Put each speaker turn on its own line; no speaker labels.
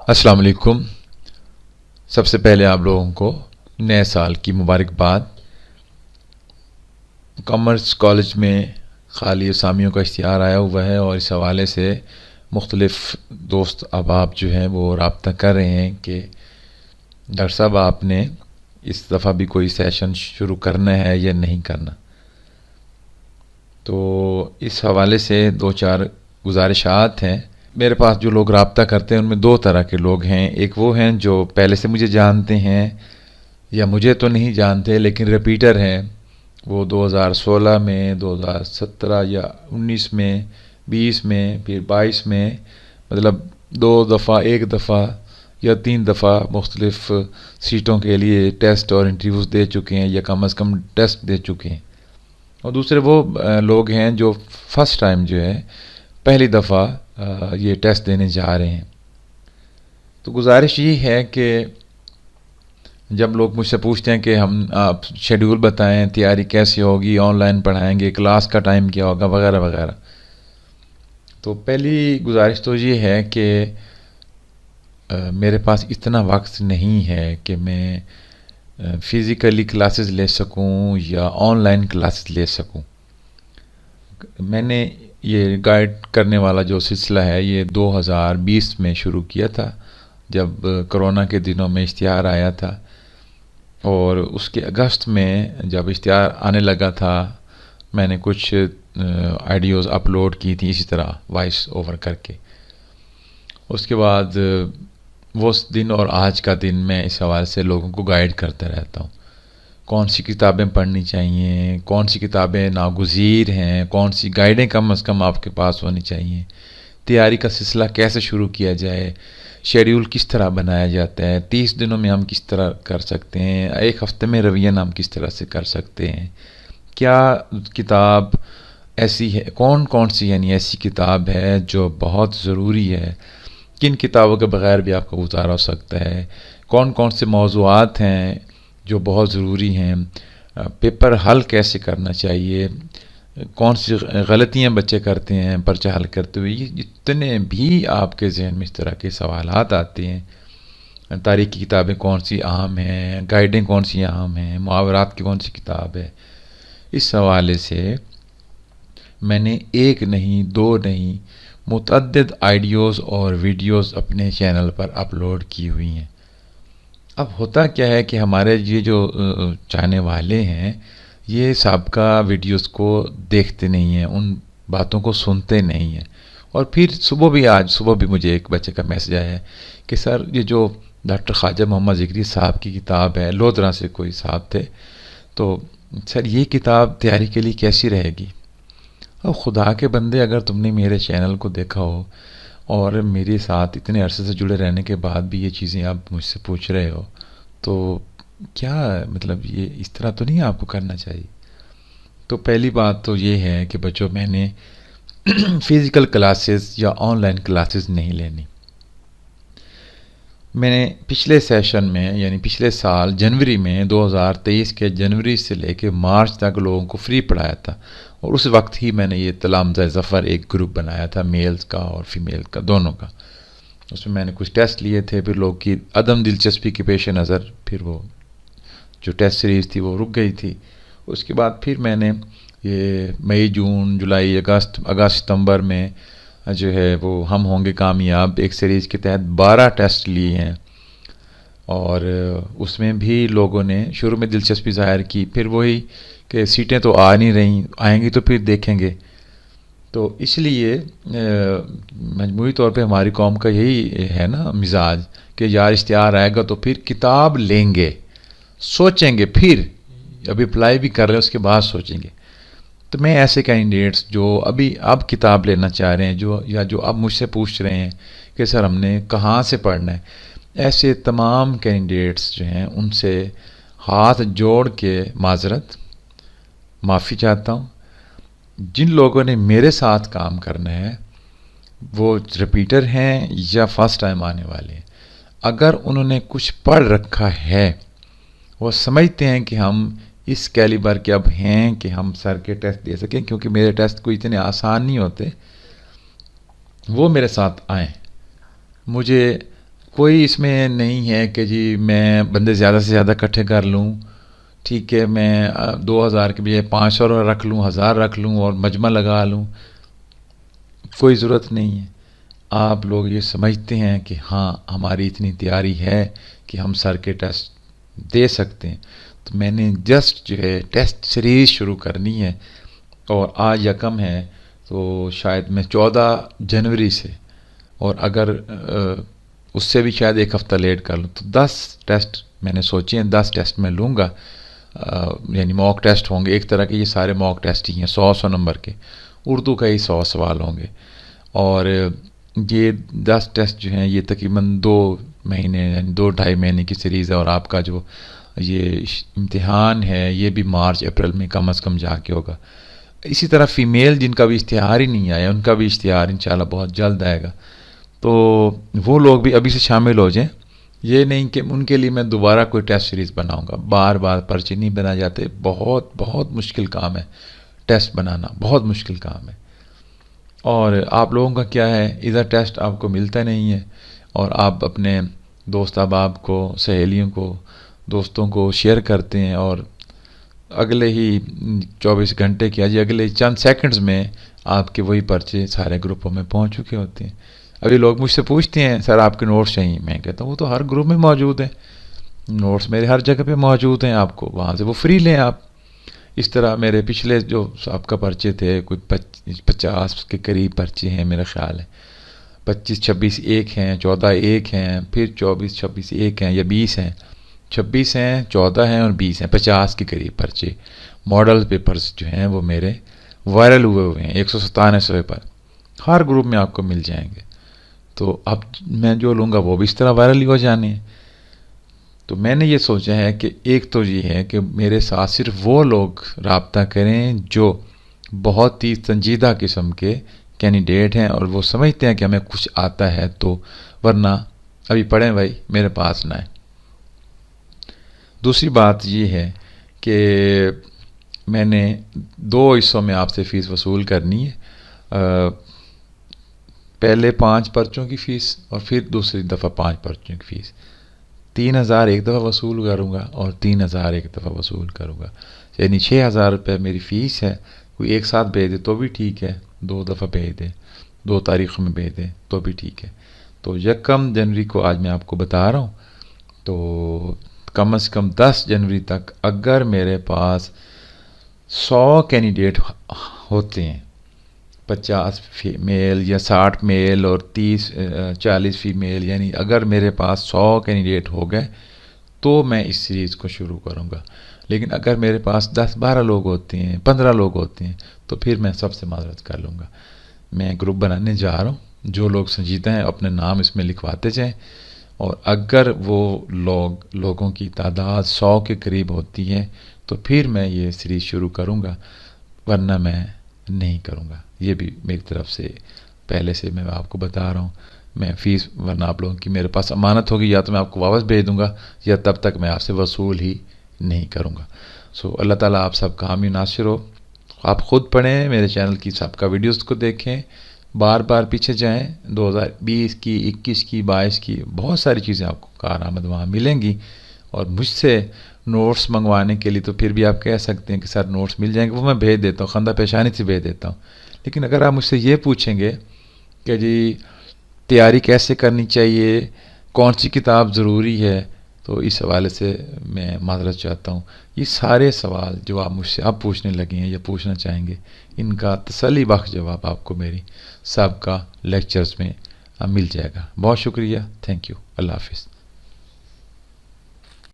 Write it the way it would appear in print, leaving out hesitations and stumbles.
अस्सलाम वालेकुम। सबसे पहले आप लोगों को नए साल की मुबारकबाद। कॉमर्स कॉलेज में खाली असामियों का इश्तिहार आया हुआ है और इस हवाले से मुख्तलिफ़ दोस्त अहबाब जो हैं वो रब्ता कर रहे हैं कि डॉक्टर साहब आपने इस दफ़ा भी कोई सेशन शुरू करना है या नहीं करना। तो इस हवाले से दो चार गुजारिशात हैं। मेरे पास जो लोग रब्ता करते हैं उनमें दो तरह के लोग हैं। एक वो हैं जो पहले से मुझे जानते हैं या मुझे तो नहीं जानते लेकिन रिपीटर हैं। वो 2016 में, 2017 या 19 में, 20 में, फिर 22 में, मतलब दो दफ़ा, एक दफ़ा या तीन दफ़ा मुख्तलिफ़ सीटों के लिए टेस्ट और इंटरव्यूज़ दे चुके हैं या कम अज़ कम टेस्ट दे चुके हैं। और दूसरे वो लोग हैं जो फ़र्स्ट टाइम जो है पहली दफ़ा ये टेस्ट देने जा रहे हैं। तो गुजारिश ये है कि जब लोग मुझसे पूछते हैं कि हम आप शेड्यूल बताएं, तैयारी कैसी होगी, ऑनलाइन पढ़ाएंगे, क्लास का टाइम क्या होगा, वगैरह वगैरह, तो पहली गुजारिश तो ये है कि मेरे पास इतना वक्त नहीं है कि मैं फ़िज़िकली क्लासेस ले सकूं या ऑनलाइन क्लासेस ले सकूं। मैंने ये गाइड करने वाला जो सिलसिला है ये 2020 में शुरू किया था, जब कोरोना के दिनों में इश्तिहार आया था। और उसके अगस्त में जब इश्तिहार आने लगा था मैंने कुछ आइडियोज़ अपलोड की थी इसी तरह वॉइस ओवर करके। उसके बाद वो दिन और आज का दिन मैं इस हवाले से लोगों को गाइड करता रहता हूँ। कौन सी किताबें पढ़नी चाहिए, कौन सी किताबें नागुज़ीर हैं, कौन सी गाइडें कम अज़ कम आपके पास होनी चाहिए, तैयारी का सिलसिला कैसे शुरू किया जाए, शेड्यूल किस तरह बनाया जाता है, 30 दिनों में हम किस तरह कर सकते हैं, एक हफ़्ते में रिवीजन हम किस तरह से कर सकते हैं, क्या किताब ऐसी है, कौन कौन सी यानी ऐसी किताब है जो बहुत ज़रूरी है, किन किताबों के बग़ैर भी आपका गुजारा हो सकता है, कौन कौन से मौज़ूआत हैं जो बहुत ज़रूरी हैं, पेपर हल कैसे करना चाहिए, कौन सी गलतियां बच्चे करते हैं पर्चा हल करते हुए। ये जितने भी आपके जहन में इस तरह के सवालात आते हैं, तारीख़ की किताबें कौन सी अहम हैं, गाइडें कौन सी अहम हैं, मुहावरात की कौन सी किताब है, इस हवाले से मैंने एक नहीं, दो नहीं, मुतअद्दिद आइडियोज़ और वीडियोज़ अपने चैनल पर अपलोड की हुई हैं। अब होता क्या है कि हमारे ये जो चाहने वाले हैं ये साबका वीडियोस को देखते नहीं हैं, उन बातों को सुनते नहीं हैं। और फिर आज सुबह भी मुझे एक बच्चे का मैसेज आया है कि सर ये जो डॉक्टर ख्वाजा मोहम्मद ज़िकरी साहब की किताब है, लोधरा से कोई साहब थे, तो सर ये किताब तैयारी के लिए कैसी रहेगी। और ख़ुदा के बंदे, अगर तुमने मेरे चैनल को देखा हो और मेरे साथ इतने अरसे से जुड़े रहने के बाद भी ये चीज़ें आप मुझसे पूछ रहे हो, तो क्या मतलब ये इस तरह तो नहीं आपको करना चाहिए। तो पहली बात तो ये है कि बच्चों, मैंने फ़िज़िकल क्लासेस या ऑनलाइन क्लासेस नहीं लेनी। मैंने पिछले सेशन में यानी पिछले साल जनवरी में 2023 के जनवरी से लेकर मार्च तक लोगों को फ्री पढ़ाया था। और उस वक्त ही मैंने ये तलामज़ा ज़फ़र एक ग्रुप बनाया था, मेल्स का और फीमेल का दोनों का। उसमें मैंने कुछ टेस्ट लिए थे, फिर लोग की अदम दिलचस्पी के पेश नज़र फिर वो जो टेस्ट सीरीज़ थी वो रुक गई थी। उसके बाद फिर मैंने ये मई, जून, जुलाई, अगस्त सितंबर में जो है वो हम होंगे कामयाब एक सीरीज़ के तहत 12 टेस्ट लिए हैं। और उसमें भी लोगों ने शुरू में दिलचस्पी ज़ाहिर की, फिर वही कि सीटें तो आ नहीं रही, आएंगी तो फिर देखेंगे। तो इसलिए मजमूई तौर पे हमारी कौम का यही है ना मिजाज कि यार इश्तिहार आएगा तो फिर किताब लेंगे, सोचेंगे, फिर अभी अप्लाई भी कर रहे हैं उसके बाद सोचेंगे। तो मैं ऐसे कैंडिडेट्स जो अभी अब किताब लेना चाह रहे हैं, जो अब मुझसे पूछ रहे हैं कि सर हमने कहाँ से पढ़ना है, ऐसे तमाम कैंडिडेट्स जो हैं उनसे हाथ जोड़ के माफ़ी चाहता हूँ। जिन लोगों ने मेरे साथ काम करना है वो रिपीटर हैं या फर्स्ट टाइम आने वाले हैं, अगर उन्होंने कुछ पढ़ रखा है, वो समझते हैं कि हम इस कैलिबर के अब हैं कि हम सर के टेस्ट दे सकें, क्योंकि मेरे टेस्ट कोई इतने आसान नहीं होते, वो मेरे साथ आएँ। मुझे کوئی اس میں نہیں ہے کہ جی میں بندے زیادہ سے زیادہ اکٹھے کر لوں، ٹھیک ہے، میں 2000 کے بجائے 500 رکھ لوں، 1000 رکھ لوں اور مجمع لگا لوں، کوئی ضرورت نہیں ہے۔ آپ لوگ یہ سمجھتے ہیں کہ ہاں ہماری اتنی تیاری ہے کہ ہم سر کے ٹیسٹ دے سکتے ہیں، تو میں نے جسٹ جو ہے ٹیسٹ سیریز شروع کرنی ہے، اور آج یکم ہے تو شاید میں 14 جنوری سے، اور اگر اس سے بھی شاید ایک ہفتہ لیٹ کر لوں تو 10 ٹیسٹ میں نے سوچے ہیں، 10 ٹیسٹ میں لوں گا، یعنی موک ٹیسٹ ہوں گے ایک طرح کے، یہ سارے موک ٹیسٹ ہی ہیں 100 نمبر کے، اردو کا ہی 100 سوال ہوں گے، اور یہ 10 ٹیسٹ جو ہیں یہ تقریباً 2 مہینے یعنی 2-2.5 مہینے کی سیریز ہے، اور آپ کا جو یہ امتحان ہے یہ بھی مارچ اپریل میں کم از کم جا کے ہوگا۔ اسی طرح فیمیل جن کا بھی اشتہار ہی نہیں آیا ان کا بھی اشتہار انشاءاللہ بہت جلد آئے گا، تو وہ لوگ بھی ابھی سے شامل ہو جائیں۔ یہ نہیں کہ ان کے لیے میں دوبارہ کوئی ٹیسٹ سیریز بناؤں گا، بار بار پرچے نہیں بنائے جاتے، بہت بہت مشکل کام ہے ٹیسٹ بنانا، بہت مشکل کام ہے۔ اور آپ لوگوں کا کیا ہے، ادھر ٹیسٹ آپ کو ملتا نہیں ہے، اور آپ اپنے دوست احباب کو، سہیلیوں کو، دوستوں کو شیئر کرتے ہیں، اور اگلے ہی 24 گھنٹے کیا جی اگلے چند سیکنڈز میں آپ کے وہی پرچے سارے گروپوں میں پہنچ چکے ہوتے ہیں۔ ابھی لوگ مجھ سے پوچھتے ہیں سر آپ کے نوٹس چاہیے، میں کہتا ہوں وہ تو ہر گروپ میں موجود ہیں، نوٹس میرے ہر جگہ پہ موجود ہیں، آپ کو وہاں سے وہ فری لیں آپ۔ اس طرح میرے پچھلے جو آپ کا پرچے تھے کوئی 50 کے قریب پرچے ہیں میرا خیال ہے، 25-26 ایک ہیں، 14 ایک ہیں، پھر 24-26 ایک ہیں یا 20 ہیں، 26 ہیں، 14 ہیں اور 20 ہیں، 50 کے قریب پرچے ماڈل پیپرز جو ہیں وہ میرے وائرل ہوئے ہیں 197 صفحے پر، ہر گروپ میں آپ کو مل جائیں گے۔ تو اب میں جو لوں گا وہ بھی اس طرح وائرل ہی ہو جانے ہیں۔ تو میں نے یہ سوچا ہے کہ ایک تو یہ ہے کہ میرے ساتھ صرف وہ لوگ رابطہ کریں جو بہت ہی سنجیدہ قسم کے کینڈیڈیٹ ہیں اور وہ سمجھتے ہیں کہ ہمیں کچھ آتا ہے، تو ورنہ ابھی پڑھیں بھائی میرے پاس نہ آئیں۔ دوسری بات یہ ہے کہ میں نے 2 حصوں میں آپ سے فیس وصول کرنی ہے، پہلے 5 پرچوں کی فیس اور پھر دوسری دفعہ 5 پرچوں کی فیس، 3000 ایک دفعہ وصول کروں گا اور 3000 ایک دفعہ وصول کروں گا، یعنی 6000 روپے میری فیس ہے۔ کوئی ایک ساتھ بھیج دے تو بھی ٹھیک ہے، 2 دفعہ بھیج دے، 2 تاریخ میں بھیج دے تو بھی ٹھیک ہے۔ تو 1 جنوری کو آج میں آپ کو بتا رہا ہوں، تو کم از کم 10 جنوری تک اگر میرے پاس 100 کینڈیڈیٹ ہوتے ہیں، 50 میل یا 60 میل اور 40 فیمیل، یعنی اگر میرے پاس 100 کینڈیڈیٹ ہو گئے تو میں اس سیریز کو شروع کروں گا، لیکن اگر میرے پاس 10-12 لوگ ہوتے ہیں، 15 لوگ ہوتے ہیں، تو پھر میں سب سے معذرت کر لوں گا۔ میں گروپ بنانے جا رہا ہوں، جو لوگ سنجیدہ ہیں اپنے نام اس میں لکھواتے جائیں، اور اگر وہ لوگوں کی تعداد 100 کے قریب ہوتی ہے تو پھر میں یہ سیریز شروع کروں گا، ورنہ میں نہیں کروں گا۔ یہ بھی میری طرف سے پہلے سے میں آپ کو بتا رہا ہوں، میں فیس ورنہ آپ لوگوں کی میرے پاس امانت ہوگی، یا تو میں آپ کو واپس بھیج دوں گا یا تب تک میں آپ سے وصول ہی نہیں کروں گا۔ اللہ تعالیٰ آپ سب کا حامی ناصر ہو۔ آپ خود پڑھیں، میرے چینل کی سب کا ویڈیوز کو دیکھیں، بار بار پیچھے جائیں، 2020 کی، 21 کی، 22 کی بہت ساری چیزیں آپ کو کارآمد وہاں ملیں گی، اور مجھ سے نوٹس منگوانے کے لیے تو پھر بھی آپ کہہ سکتے ہیں کہ سر نوٹس مل جائیں گے، وہ میں بھیج دیتا ہوں، خندہ پیشانی سے بھیج دیتا ہوں۔ لیکن اگر آپ مجھ سے یہ پوچھیں گے کہ جی تیاری کیسے کرنی چاہیے، کون سی کتاب ضروری ہے، تو اس حوالے سے میں معذرت چاہتا ہوں۔ یہ سارے سوال جو آپ مجھ سے اب پوچھنے لگے ہیں یا پوچھنا چاہیں گے، ان کا تسلی بخش جواب آپ کو میری سب کا لیکچرز میں مل جائے گا۔ بہت شکریہ، تھینک یو، اللہ حافظ۔